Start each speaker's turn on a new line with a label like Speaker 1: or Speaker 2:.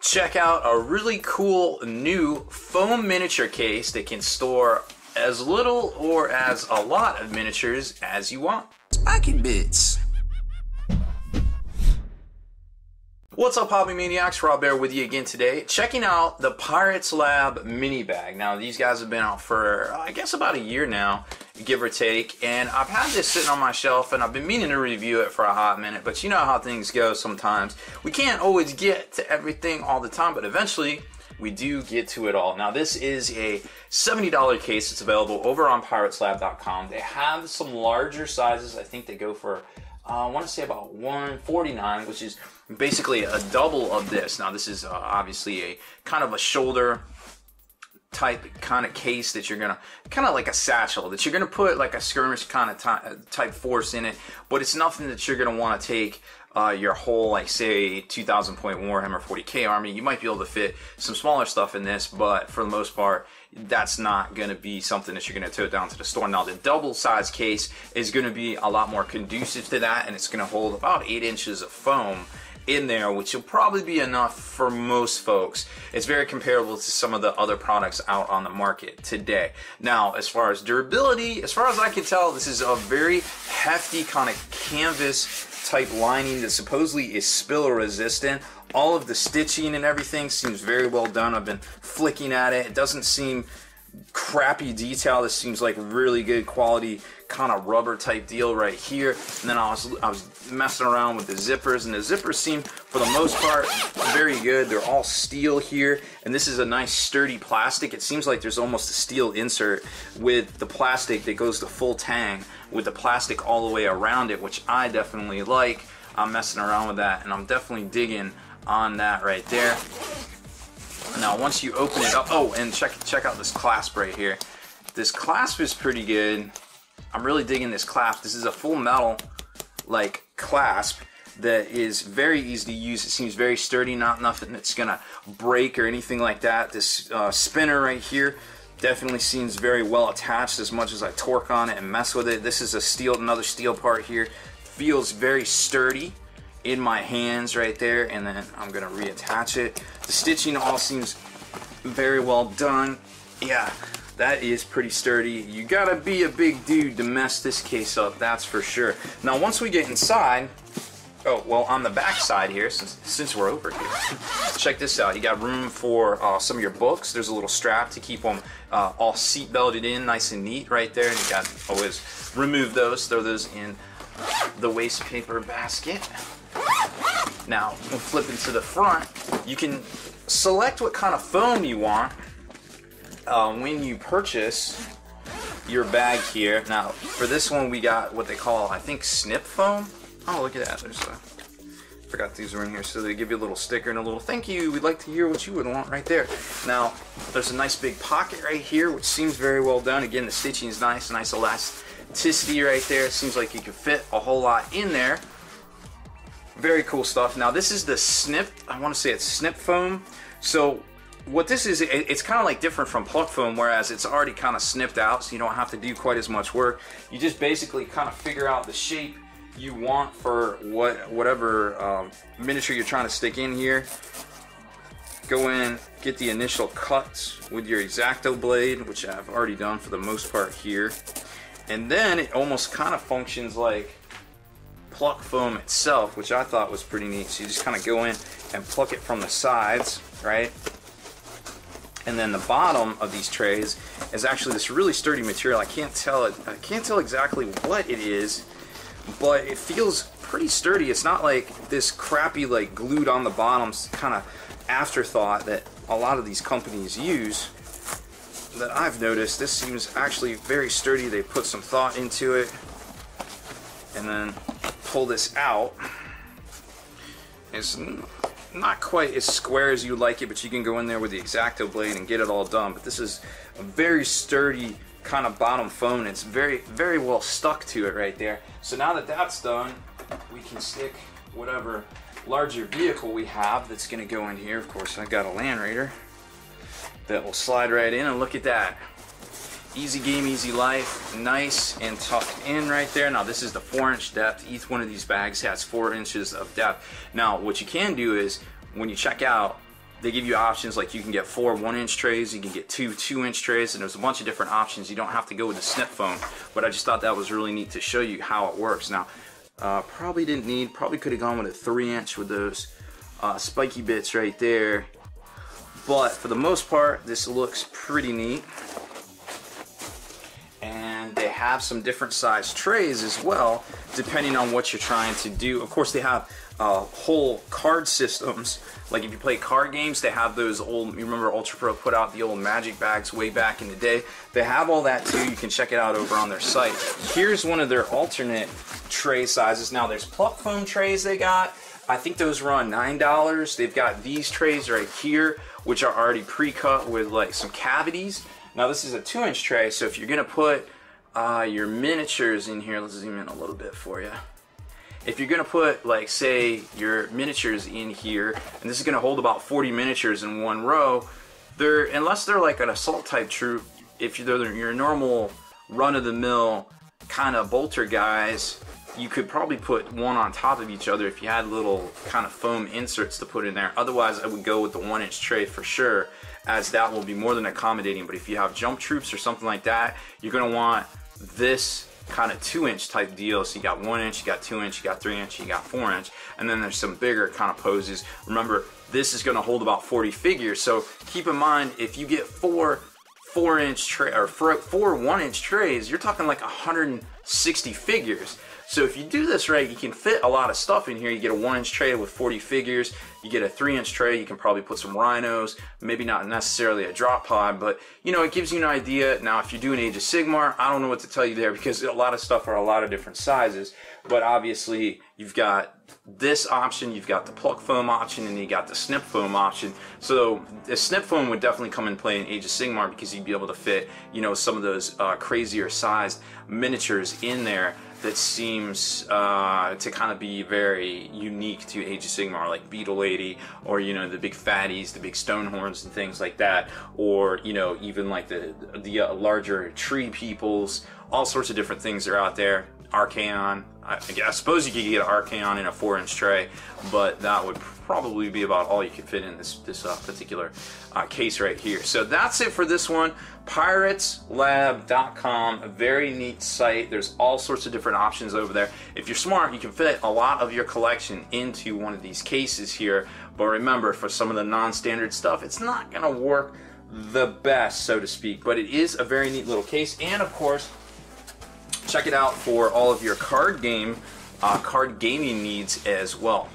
Speaker 1: check out a really cool new foam miniature case that can store as little or as a lot of miniatures as you want. Spiky bits. What's up, Hobby Maniacs? Baer with you again today, checking out the Pirates Lab mini bag. Now, these guys have been out for, I guess, about a year now, give or take, and I've had this sitting on my shelf, and I've been meaning to review it for a hot minute, but you know how things go sometimes. We can't always get to everything all the time, but eventually, we do get to it all. Now, this is a $70 case. It's available over on piratslab.com. They have some larger sizes. I think they go for, I want to say about $149, which is basically a double of this. Now, this is obviously a kind of a shoulder type kind of case that you're gonna, kind of like a satchel that you're gonna put like a skirmish kind of type force in it, but it's nothing that you're gonna want to take your whole, like, say 2,000 point Warhammer 40k army. You might be able to fit some smaller stuff in this, but for the most part, that's not going to be something that you're going to tote down to the store. Now, the double size case is going to be a lot more conducive to that, and it's going to hold about 8 inches of foam in there, which will probably be enough for most folks. It's very comparable to some of the other products out on the market today. Now, as far as durability, as far as I can tell, this is a very hefty kind of canvas type lining that supposedly is spill resistant. All of the stitching and everything seems very well done. I've been flicking at it. It doesn't seem crappy detail. This seems like really good quality kind of rubber type deal right here. And then I was messing around with the zippers, and the zippers seem, for the most part, very good. They're all steel here, and this is a nice sturdy plastic. It seems like there's almost a steel insert with the plastic that goes to full tang, with the plastic all the way around it, which I definitely like. I'm messing around with that, and I'm definitely digging on that right there. Now, once you open it up, oh, and check out this clasp right here. This clasp is pretty good. I'm really digging this clasp. This is a full metal, like, clasp that is very easy to use. It seems very sturdy, not nothing that's gonna break or anything like that. This spinner right here definitely seems very well attached as much as I torque on it and mess with it. This is a steel, another steel part here. Feels very sturdy in my hands right there, and then I'm gonna reattach it. The stitching all seems very well done. Yeah, that is pretty sturdy. You gotta be a big dude to mess this case up, that's for sure. Now, once we get inside, oh, well, on the back side here, since we're over here, check this out. You got room for some of your books. There's a little strap to keep them all seat belted in, nice and neat right there. And you got always remove those, throw those in the waste paper basket. Now, we'll flip into the front. You can select what kind of foam you want when you purchase your bag here. Now, for this one, we got what they call, I think, snip foam. Oh, look at that. There's a, forgot these were in here. So they give you a little sticker and a little thank you. We'd like to hear what you would want right there. Now, there's a nice big pocket right here, which seems very well done. Again, the stitching is nice elasticity right there. It seems like you can fit a whole lot in there. Very cool stuff. Now, this is the snip, I want to say it's snip foam. So what this is, it's kind of like different from pluck foam, whereas it's already kind of snipped out, so you don't have to do quite as much work. You just basically kind of figure out the shape you want for whatever miniature you're trying to stick in here. Go in, get the initial cuts with your X-Acto blade, which I've already done for the most part here. And then it almost kind of functions like pluck foam itself, which I thought was pretty neat. So you just kind of go in and pluck it from the sides, right? And then the bottom of these trays is actually this really sturdy material. I can't tell exactly what it is, but it feels pretty sturdy. It's not like this crappy, like, glued on the bottoms kind of afterthought that a lot of these companies use that I've noticed. This seems actually very sturdy. They put some thought into it. And then pull this out. It's not quite as square as you like it, but you can go in there with the X-Acto blade and get it all done. But this is a very sturdy kind of bottom foam, and it's very, very well stuck to it right there. So now that that's done, we can stick whatever larger vehicle we have that's going to go in here. Of course, I've got a Land Raider that will slide right in, and look at that. Easy game, easy life, nice and tucked in right there. Now, this is the 4-inch depth. Each one of these bags has 4 inches of depth. Now, what you can do is, when you check out, they give you options like you can get 4 1-inch trays, you can get 2 2-inch trays, and there's a bunch of different options. You don't have to go with the snip foam, but I just thought that was really neat to show you how it works. Now, probably could have gone with a 3-inch with those spiky bits right there, but for the most part, this looks pretty neat. And they have some different size trays as well, depending on what you're trying to do. Of course, they have whole card systems. Like if you play card games, they have those old, you remember Ultra Pro put out the old magic bags way back in the day. They have all that too. You can check it out over on their site. Here's one of their alternate tray sizes. Now there's pluck foam trays they got. I think those run $9. They've got these trays right here, which are already pre-cut with like some cavities. Now this is a 2-inch tray, so if you're gonna put your miniatures in here, let's zoom in a little bit for you. If you're gonna put, like, say, your miniatures in here, and this is gonna hold about 40 miniatures in one row, unless they're like an assault type troop, if you're your normal run-of-the-mill kind of bolter guys, you could probably put one on top of each other if you had little kind of foam inserts to put in there. Otherwise, I would go with the 1-inch tray for sure, as that will be more than accommodating. But if you have jump troops or something like that, you're gonna want this kind of 2-inch type deal. So you got 1-inch, you got 2-inch, you got 3-inch, you got 4-inch, and then there's some bigger kind of poses. Remember, this is gonna hold about 40 figures. So keep in mind, if you get 4 4-inch tray or 4 1-inch trays, you're talking like 160 figures. So if you do this right, you can fit a lot of stuff in here. You get a 1-inch tray with 40 figures. You get a 3-inch tray, you can probably put some rhinos, maybe not necessarily a drop pod, but you know, it gives you an idea. Now, if you do an Age of Sigmar, I don't know what to tell you there because a lot of stuff are a lot of different sizes, but obviously you've got this option, you've got the pluck foam option, and you got the snip foam option. So the snip foam would definitely come in play in Age of Sigmar because you'd be able to fit, you know, some of those crazier sized miniatures in there. That seems to kind of be very unique to Age of Sigmar, like Beetle Lady, or you know, the big fatties, the big stone horns and things like that, or you know, even like the larger tree peoples. All sorts of different things are out there. Archaon, I suppose you could get an Archaon in a 4-inch tray, but that would probably be about all you could fit in this particular case right here. So that's it for this one. PiratesLab.com, a very neat site. There's all sorts of different options over there. If you're smart, you can fit a lot of your collection into one of these cases here. But remember, for some of the non-standard stuff, it's not going to work the best, so to speak. But it is a very neat little case, and of course, check it out for all of your card gaming needs as well.